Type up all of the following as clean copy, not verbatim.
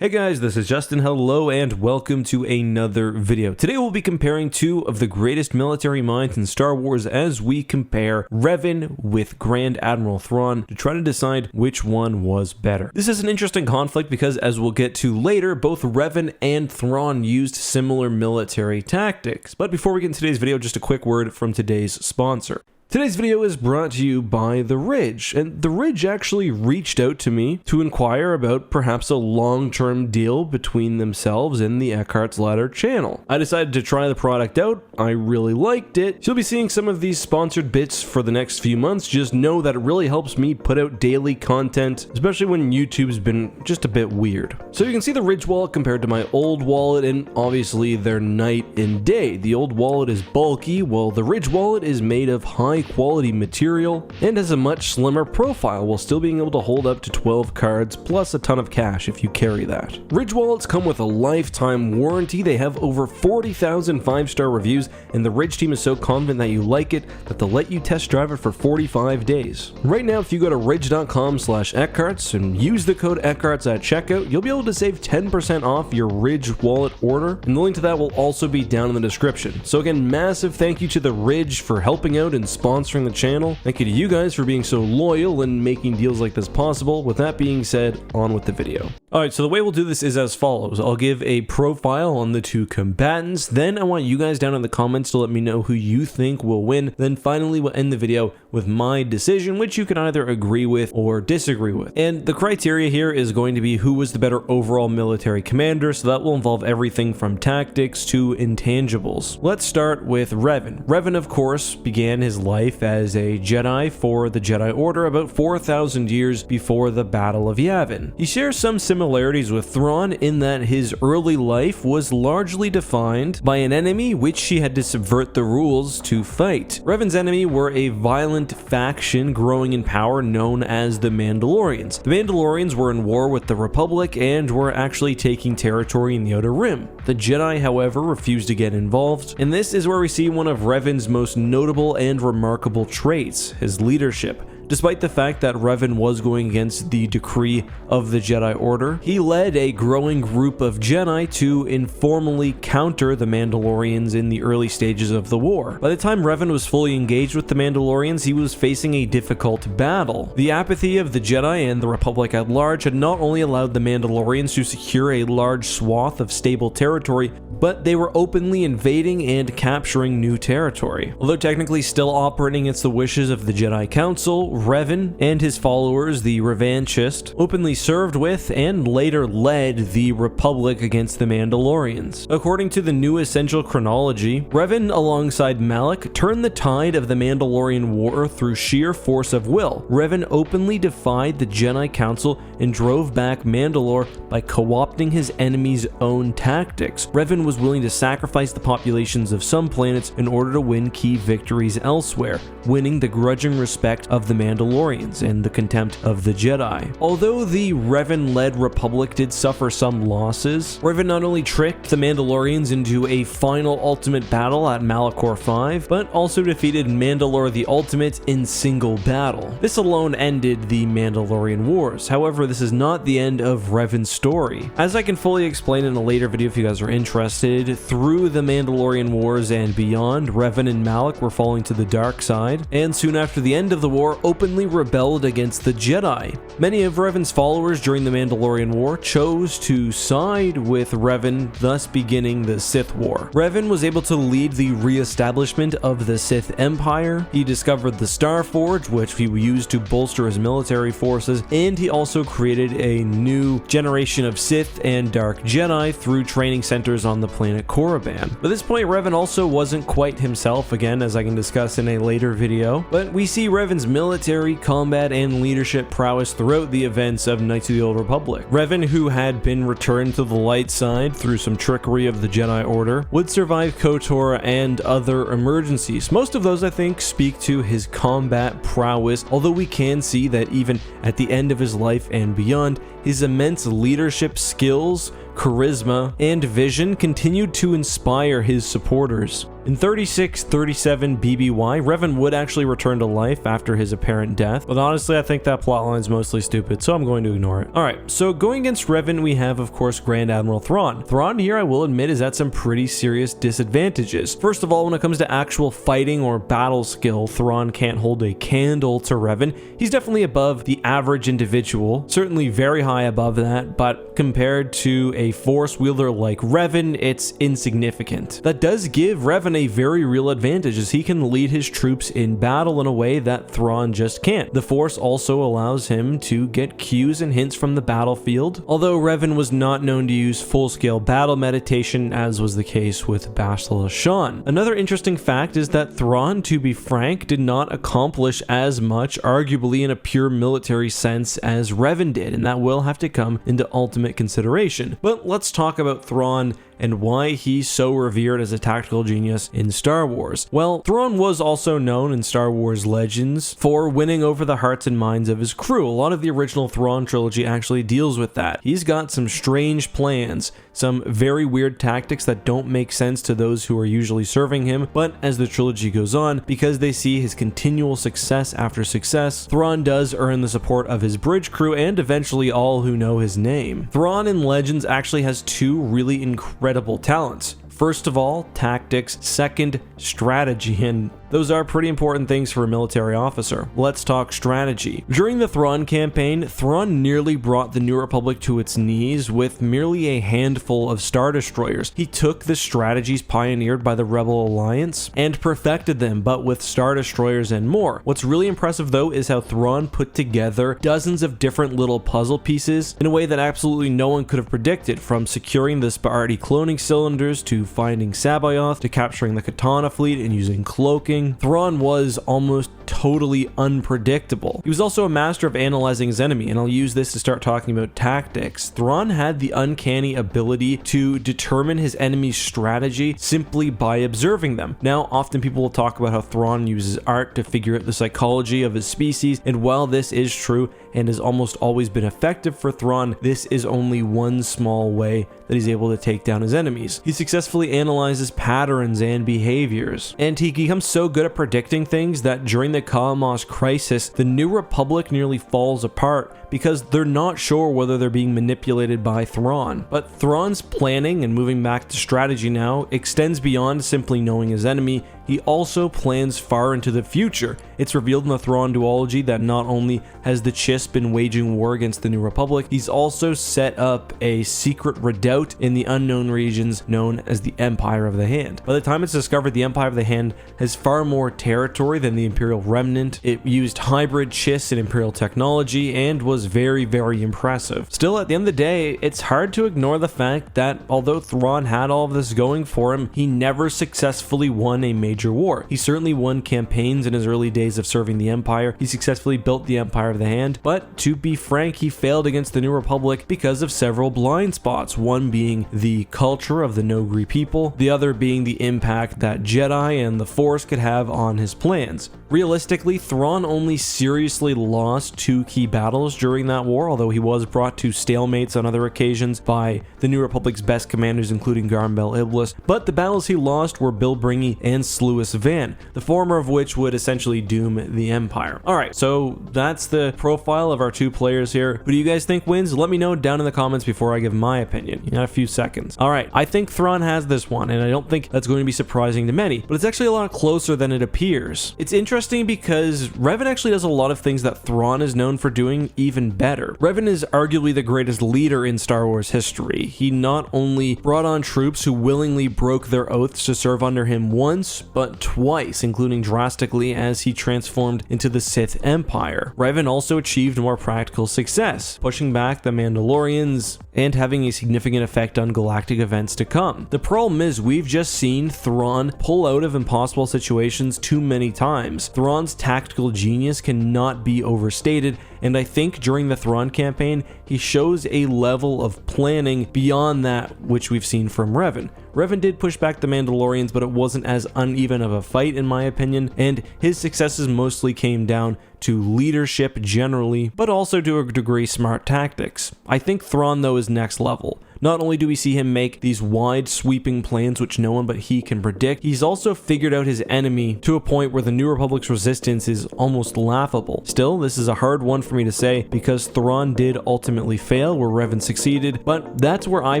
Hey guys, this is Justin. Hello and welcome to another video. Today we'll be comparing two of the greatest military minds in Star Wars as we compare Revan with Grand Admiral Thrawn to try to decide which one was better. This is an interesting conflict because, as we'll get to later, both Revan and Thrawn used similar military tactics. But before we get into today's video, just a quick word from today's sponsor. Today's video is brought to you by The Ridge, and The Ridge actually reached out to me to inquire about perhaps a long-term deal between themselves and the Eckhart's Ladder channel. I decided to try the product out. I really liked it. So you'll be seeing some of these sponsored bits for the next few months. Just know that it really helps me put out daily content, especially when YouTube's been just a bit weird. So you can see the Ridge wallet compared to my old wallet, and obviously they're night and day. The old wallet is bulky, while the Ridge wallet is made of high quality material and has a much slimmer profile while still being able to hold up to 12 cards plus a ton of cash if you carry that. Ridge wallets come with a lifetime warranty. They have over 40,000 5-star reviews, and the Ridge team is so confident that you like it that they'll let you test drive it for 45 days. Right now, if you go to ridge.com/Eckharts and use the code Eckharts at checkout, you'll be able to save 10% off your Ridge wallet order, and the link to that will also be down in the description. So again, massive thank you to the Ridge for helping out and sponsoring the channel. Thank you to you guys for being so loyal and making deals like this possible. With that being said, on with the video. Alright, so the way we'll do this is as follows. I'll give a profile on the two combatants, then I want you guys down in the comments to let me know who you think will win, then finally we'll end the video with my decision, which you can either agree with or disagree with. And the criteria here is going to be who was the better overall military commander, so that will involve everything from tactics to intangibles. Let's start with Revan. Revan, of course, began his life as a Jedi for the Jedi Order about 4,000 years before the Battle of Yavin. He shares some similarities with Thrawn in that his early life was largely defined by an enemy which he had to subvert the rules to fight. Revan's enemy were a violent faction growing in power known as the Mandalorians. The Mandalorians were in war with the Republic and were actually taking territory in the Outer Rim. The Jedi, however, refused to get involved, and this is where we see one of Revan's most notable and remarkable traits, his leadership. Despite the fact that Revan was going against the decree of the Jedi Order, he led a growing group of Jedi to informally counter the Mandalorians in the early stages of the war. By the time Revan was fully engaged with the Mandalorians, he was facing a difficult battle. The apathy of the Jedi and the Republic at large had not only allowed the Mandalorians to secure a large swath of stable territory, but they were openly invading and capturing new territory. Although technically still operating against the wishes of the Jedi Council, Revan and his followers, the Revanchists, openly served with and later led the Republic against the Mandalorians. According to the New Essential Chronology, Revan alongside Malak turned the tide of the Mandalorian war through sheer force of will. Revan openly defied the Jedi Council and drove back Mandalore by co-opting his enemy's own tactics. Revan was willing to sacrifice the populations of some planets in order to win key victories elsewhere, winning the grudging respect of the Mandalorians and the contempt of the Jedi. Although the Revan-led Republic did suffer some losses, Revan not only tricked the Mandalorians into a final ultimate battle at Malachor 5, but also defeated Mandalore the Ultimate in single battle. This alone ended the Mandalorian Wars. However, this is not the end of Revan's story. As I can fully explain in a later video if you guys are interested, through the Mandalorian Wars and beyond, Revan and Malak were falling to the dark side, and soon after the end of the war, openly rebelled against the Jedi. Many of Revan's followers during the Mandalorian War chose to side with Revan, thus beginning the Sith War. Revan was able to lead the re-establishment of the Sith Empire. He discovered the Star Forge, which he used to bolster his military forces, and he also created a new generation of Sith and Dark Jedi through training centers on the planet Korriban. By this point, Revan also wasn't quite himself, again, as I can discuss in a later video, but we see Revan's military, combat, and leadership prowess throughout the events of Knights of the Old Republic. Revan, who had been returned to the light side through some trickery of the Jedi Order, would survive KOTOR and other emergencies. Most of those, I think, speak to his combat prowess, although we can see that even at the end of his life and beyond, his immense leadership skills, charisma, and vision continued to inspire his supporters. In 3637 BBY, Revan would actually return to life after his apparent death, but honestly I think that plotline is mostly stupid, so I'm going to ignore it. Alright, so going against Revan we have of course Grand Admiral Thrawn. Thrawn here I will admit is at some pretty serious disadvantages. First of all, when it comes to actual fighting or battle skill, Thrawn can't hold a candle to Revan. He's definitely above the average individual, certainly very high above that, but compared to a force wielder like Revan, it's insignificant. That does give Revan a very real advantage as he can lead his troops in battle in a way that Thrawn just can't. The force also allows him to get cues and hints from the battlefield, although Revan was not known to use full-scale battle meditation as was the case with Bastila Shan. Another interesting fact is that Thrawn, to be frank, did not accomplish as much, arguably in a pure military sense, as Revan did, and that will have to come into ultimate consideration. But let's talk about Thrawn and why he's so revered as a tactical genius in Star Wars. Well, Thrawn was also known in Star Wars Legends for winning over the hearts and minds of his crew. A lot of the original Thrawn trilogy actually deals with that. He's got some strange plans, some very weird tactics that don't make sense to those who are usually serving him, but as the trilogy goes on, because they see his continual success after success, Thrawn does earn the support of his bridge crew and eventually all who know his name. Thrawn in Legends actually has two really incredible talents. First of all, tactics. Second, strategy, and those are pretty important things for a military officer. Let's talk strategy. During the Thrawn campaign, Thrawn nearly brought the New Republic to its knees with merely a handful of Star Destroyers. He took the strategies pioneered by the Rebel Alliance and perfected them, but with Star Destroyers and more. What's really impressive though is how Thrawn put together dozens of different little puzzle pieces in a way that absolutely no one could have predicted, from securing the Sparty cloning cylinders to finding Sabayoth to capturing the Katana fleet and using cloaking. Thrawn was almost totally unpredictable. He was also a master of analyzing his enemy, and I'll use this to start talking about tactics. Thrawn had the uncanny ability to determine his enemy's strategy simply by observing them. Now, often people will talk about how Thrawn uses art to figure out the psychology of his species, and while this is true and has almost always been effective for Thrawn, this is only one small way that he's able to take down his enemies. He successfully analyzes patterns and behaviors, and he becomes so good at predicting things that during the Kalmos crisis, the New Republic nearly falls apart because they're not sure whether they're being manipulated by Thrawn. But Thrawn's planning, and moving back to strategy now, extends beyond simply knowing his enemy. He also plans far into the future. It's revealed in the Thrawn duology that not only has the Chiss been waging war against the New Republic, he's also set up a secret redoubt in the unknown regions known as the Empire of the Hand. By the time it's discovered, the Empire of the Hand has far more territory than the Imperial Remnant. It used hybrid Chiss and Imperial technology and was very, very impressive. Still, at the end of the day, it's hard to ignore the fact that although Thrawn had all of this going for him, he never successfully won a major war. He certainly won campaigns in his early days of serving the Empire. He successfully built the Empire of the Hand, but to be frank, he failed against the New Republic because of several blind spots, one being the culture of the Noghri people, the other being the impact that Jedi and the Force could have on his plans. Realistically, Thrawn only seriously lost two key battles during that war, although he was brought to stalemates on other occasions by the New Republic's best commanders, including Garmbel Iblis, but the battles he lost were Bilbringi and Sluis Van, the former of which would essentially doom the Empire. Alright, so that's the profile of our two players here. Who do you guys think wins? Let me know down in the comments before I give my opinion. You got a few seconds. Alright, I think Thrawn has this one, and I don't think that's going to be surprising to many, but it's actually a lot closer than it appears. It's interesting because Revan actually does a lot of things that Thrawn is known for doing even better. Revan is arguably the greatest leader in Star Wars history. He not only brought on troops who willingly broke their oaths to serve under him once, but twice, including drastically as he transformed into the Sith Empire. Revan also achieved more practical success, pushing back the Mandalorians and having a significant effect on galactic events to come. The problem is we've just seen Thrawn pull out of impossible situations too many times. Thrawn's tactical genius cannot be overstated, and I think during the Thrawn campaign, he shows a level of planning beyond that which we've seen from Revan. Revan did push back the Mandalorians, but it wasn't as uneven of a fight in my opinion, and his successes mostly came down to leadership generally, but also to a degree smart tactics. I think Thrawn though is next level. Not only do we see him make these wide sweeping plans which no one but he can predict, he's also figured out his enemy to a point where the New Republic's resistance is almost laughable. Still, this is a hard one for me to say because Thrawn did ultimately fail where Revan succeeded, but that's where I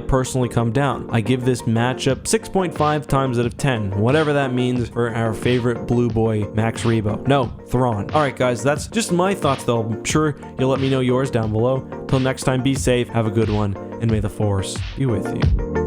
personally come down. I give this matchup 6.5 times out of 10, whatever that means for our favorite blue boy, Max Rebo. No, Thrawn. Alright guys, that's just my thoughts though. I'm sure you'll let me know yours down below. Till next time, be safe, have a good one, and may the Force be with you.